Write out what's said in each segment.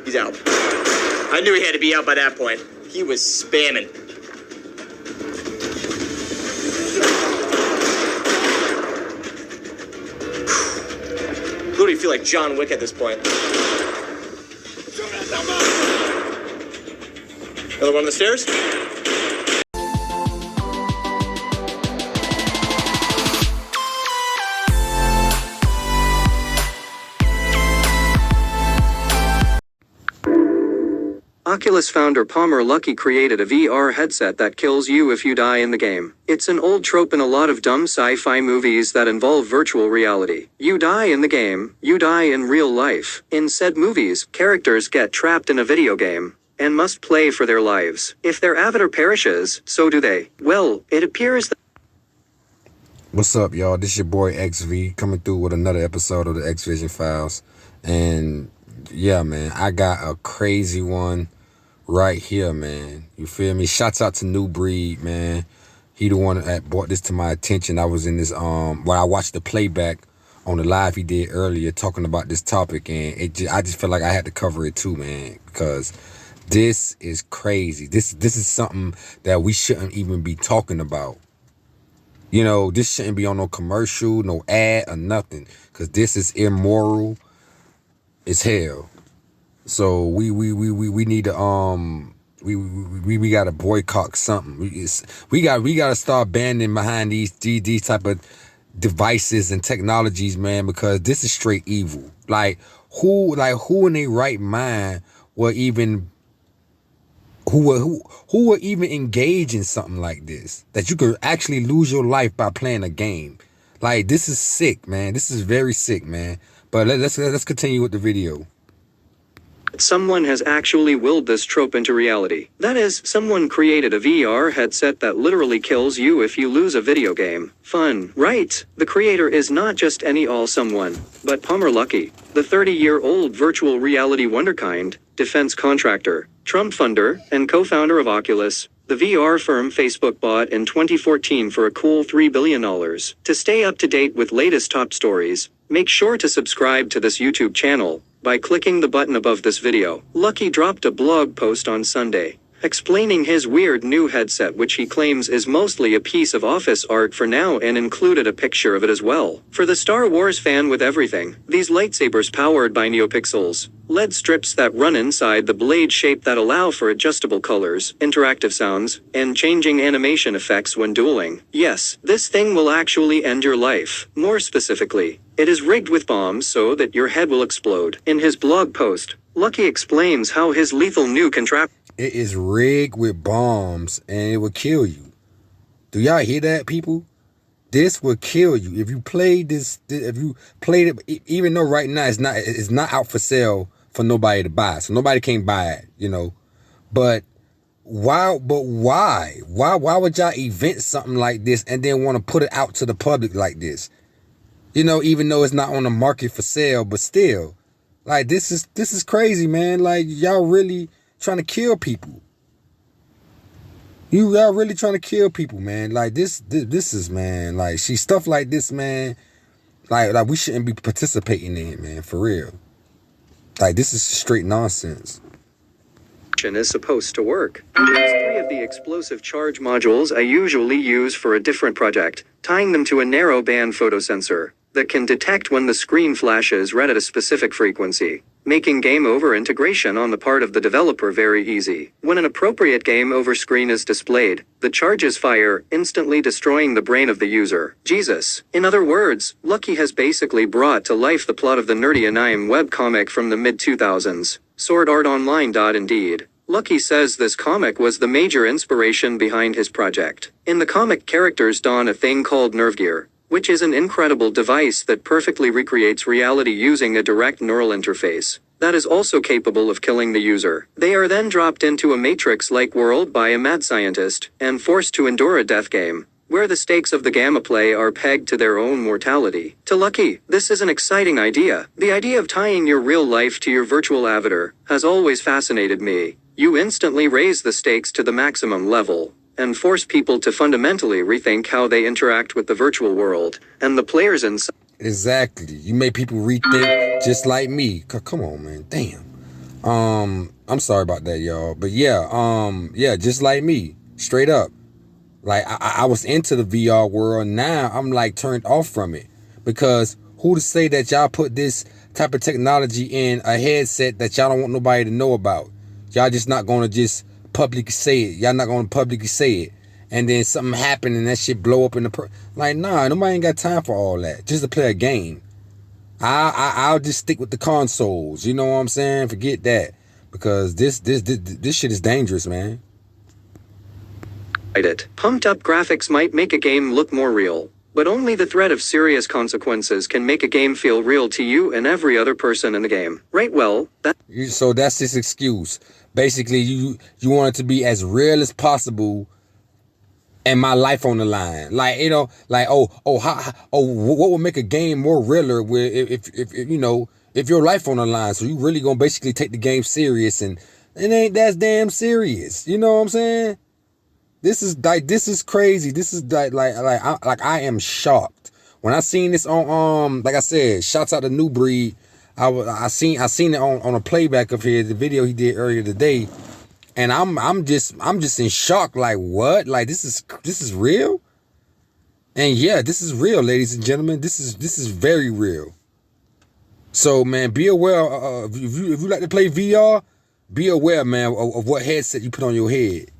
He's out. I knew he had to be out by that point. He was spamming. Literally feel like John Wick at this point. Another one on the stairs? Oculus founder Palmer Luckey created a VR headset that kills you if you die in the game. It's an old trope in a lot of dumb sci-fi movies that involve virtual reality. You die in the game, you die in real life. In said movies, characters get trapped in a video game and must play for their lives. If their avatar perishes, so do they. Well, it appears that... What's up, y'all? This your boy XV coming through with another episode of the X Vision Files. And yeah, man, I got a crazy one right here, man. You feel me? Shouts out to New Breed, man. He the one that brought this to my attention. I was in this while I watched the playback on the live he did earlier talking about this topic, and I just felt like I had to cover it too, man, because this is crazy. This is something that we shouldn't even be talking about. You know, this shouldn't be on no commercial, no ad or nothing, because this is immoral as hell. So we need to we gotta boycott something. We gotta start banning behind these type of devices and technologies, man, because this is straight evil. Who in their right mind will even who would even engage in something like this, that you could actually lose your life by playing a game? Like, this is sick, man. This is very sick, man. But let's continue with the video. Someone has actually willed this trope into reality. That is, someone created a VR headset that literally kills you if you lose a video game. Fun, right? The creator is not just any someone, but Palmer Luckey, the 30-year-old virtual reality wonderkind, defense contractor, Trump funder, and co-founder of Oculus, the VR firm Facebook bought in 2014 for a cool $3 billion. To stay up to date with latest top stories, make sure to subscribe to this YouTube channel by clicking the button above this video. Luckey dropped a blog post on Sunday, explaining his weird new headset, which he claims is mostly a piece of office art for now, and included a picture of it as well. For the Star Wars fan with everything, these lightsabers powered by NeoPixels, LED strips that run inside the blade shape that allow for adjustable colors, interactive sounds, and changing animation effects when dueling. Yes, this thing will actually end your life. More specifically, it is rigged with bombs so that your head will explode. In his blog post, Luckey explains how his lethal new contraption... It is rigged with bombs and it will kill you. Do y'all hear that, people? This will kill you. If you play this, if you played it, even though right now it's not out for sale for nobody to buy. So nobody can buy it, you know. But why would y'all invent something like this and then want to put it out to the public like this? You know, even though it's not on the market for sale, but still. Like, this is crazy, man. Like, y'all really trying to kill people. Y'all really trying to kill people, man. Like, this is, man, like, stuff like this, man, like we shouldn't be participating in it, man, for real. Like, this is straight nonsense. Is supposed to work. It has 3 of the explosive charge modules I usually use for a different project, tying them to a narrowband photosensor that can detect when the screen flashes red at a specific frequency, making game over integration on the part of the developer very easy. When an appropriate game over screen is displayed, the charges fire, instantly destroying the brain of the user. Jesus. In other words, Luckey has basically brought to life the plot of the Nerdy Anime webcomic from the mid-2000s, Sword Art Online. Indeed. Luckey says this comic was the major inspiration behind his project. In the comic, characters don a thing called Nervegear, which is an incredible device that perfectly recreates reality using a direct neural interface that is also capable of killing the user. They are then dropped into a Matrix-like world by a mad scientist and forced to endure a death game, where the stakes of the gamma play are pegged to their own mortality. To Luckey, this is an exciting idea. The idea of tying your real life to your virtual avatar has always fascinated me. You instantly raise the stakes to the maximum level and force people to fundamentally rethink how they interact with the virtual world and the players inside. Exactly. You make people rethink just like me. Come on, man. Damn. I'm sorry about that, y'all. But yeah, just like me, straight up. Like I was into the VR world. Now I'm like turned off from it because who to say that y'all put this type of technology in a headset that y'all don't want nobody to know about? Y'all just not gonna just publicly say it. Y'all not gonna publicly say it, and then something happen and that shit blow up in the like. Nah, nobody ain't got time for all that. Just to play a game. I'll just stick with the consoles. You know what I'm saying? Forget that because this shit is dangerous, man. It. Pumped up graphics might make a game look more real, but only the threat of serious consequences can make a game feel real to you and every other person in the game. Right, well, So that's his excuse. Basically, you want it to be as real as possible and my life on the line. Like, you know, like, what would make a game more realer where if you know, if your life on the line, so you really gonna basically take the game serious and it ain't that damn serious. You know what I'm saying? This is crazy. This is I am shocked when I seen this on like I said, shouts out to New Breed. I seen it on a playback of the video he did earlier today, and I'm just in shock. Like what? Like this is real? And yeah, this is real, ladies and gentlemen. This is very real. So man, be aware. If you like to play VR, be aware, man, of what headset you put on your head.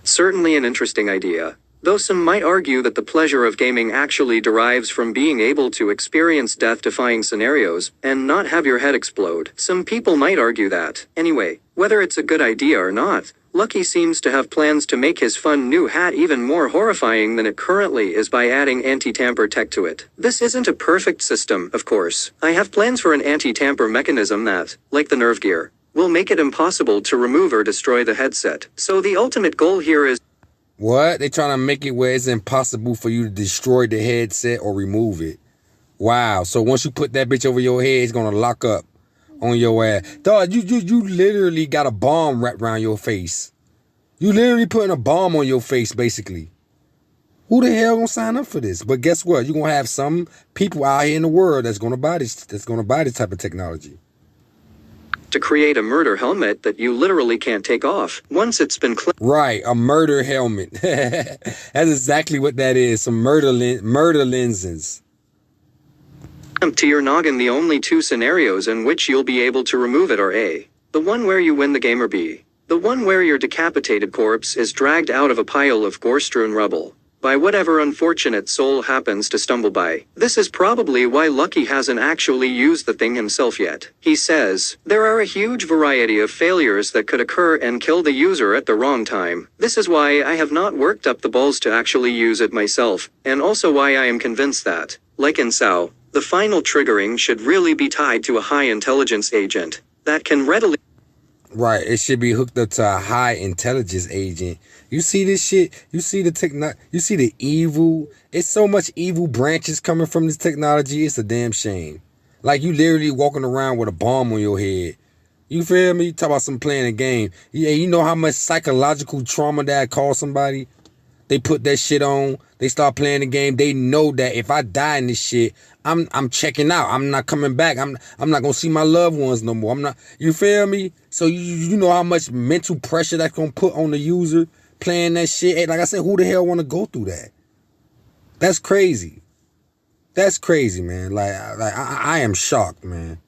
certainly an interesting idea, though some might argue that the pleasure of gaming actually derives from being able to experience death-defying scenarios and not have your head explode. Some people might argue that. Anyway, whether it's a good idea or not, Lucky seems to have plans to make his fun new hat even more horrifying than it currently is by adding anti-tamper tech to it. This isn't a perfect system, of course. I have plans for an anti-tamper mechanism that, like the Nerve Gear, will make it impossible to remove or destroy the headset. So the ultimate goal here is... What? They trying to make it where it's impossible for you to destroy the headset or remove it. Wow. So once you put that bitch over your head, it's gonna lock up on your ass. Dog, you literally got a bomb wrapped around your face. You literally putting a bomb on your face, basically. Who the hell gonna sign up for this? But guess what? You're gonna have some people out here in the world that's gonna buy this type of technology. to create a murder helmet that you literally can't take off once it's been Right, a murder helmet. That's exactly what that is. Some murder lenses. clamped to your noggin. The only two scenarios in which you'll be able to remove it are A, the one where you win the game, or B, the one where your decapitated corpse is dragged out of a pile of gore-strewn rubble by whatever unfortunate soul happens to stumble by. This is probably why Lucky hasn't actually used the thing himself yet. He says, there are a huge variety of failures that could occur and kill the user at the wrong time. This is why I have not worked up the balls to actually use it myself, and also why I am convinced that, like in SAO, the final triggering should really be tied to a high intelligence agent that can readily... Right, it should be hooked up to a high intelligence agent. You see this shit? You see the you see the evil? It's so much evil branches coming from this technology. It's a damn shame. Like you literally walking around with a bomb on your head. You feel me? You talk about some playing a game. Yeah, you know how much psychological trauma that caused somebody? They put that shit on. They start playing the game. They know that if I die in this shit, I'm checking out. I'm not coming back. I'm not gonna see my loved ones no more. I'm not. You feel me? So you know how much mental pressure that's gonna put on the user playing that shit. Hey, like I said, who the hell want to go through that? That's crazy. That's crazy, man. I am shocked, man.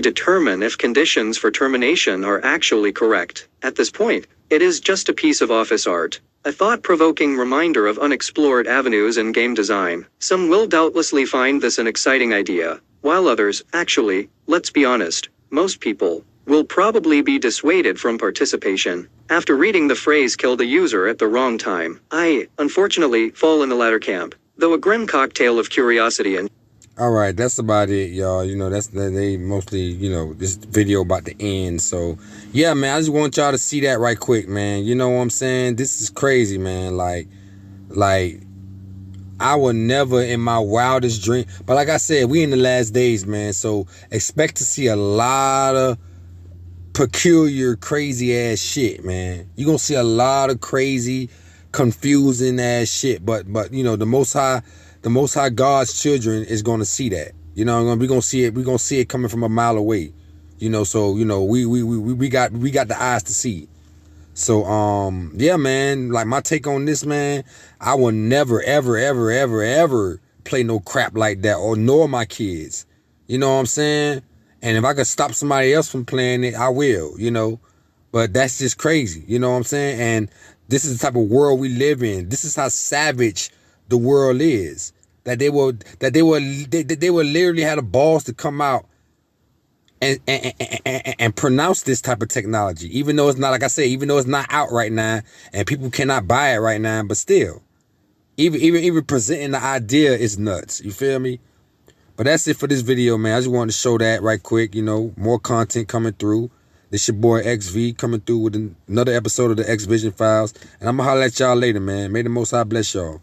determine if conditions for termination are actually correct. At this point, it is just a piece of office art. A thought-provoking reminder of unexplored avenues in game design. Some will doubtlessly find this an exciting idea, while others, actually, let's be honest, most people, will probably be dissuaded from participation. After reading the phrase kill the user at the wrong time, I, unfortunately, fall in the latter camp, though a grim cocktail of curiosity and... All right, that's about it, y'all. You know, they mostly, you know, this video about to end. So, yeah, man, I just want y'all to see that right quick, man. You know what I'm saying? This is crazy, man. Like, I would never in my wildest dream. But like I said, we in the last days, man. So expect to see a lot of peculiar, crazy ass shit, man. You're gonna see a lot of crazy, confusing ass shit. But you know, the Most High God's children is gonna see that. You know, we're gonna see it. We're gonna see it coming from a mile away. So we got the eyes to see it. So yeah, man, like my take on this, man, I will never ever play no crap like that, or nor my kids. You know what I'm saying? And if I could stop somebody else from playing it, I will, But that's just crazy, you know what I'm saying? And this is the type of world we live in. This is how savage the world is. That they will literally have the balls to come out and pronounce this type of technology, even though it's not, like I said, even though it's not out right now and people cannot buy it right now, but still, even presenting the idea is nuts. You feel me? But that's it for this video, man. I just wanted to show that right quick. More content coming through. This your boy XV coming through with another episode of the X Vision Files, and I'm gonna holler at y'all later, man. May the Most High bless y'all.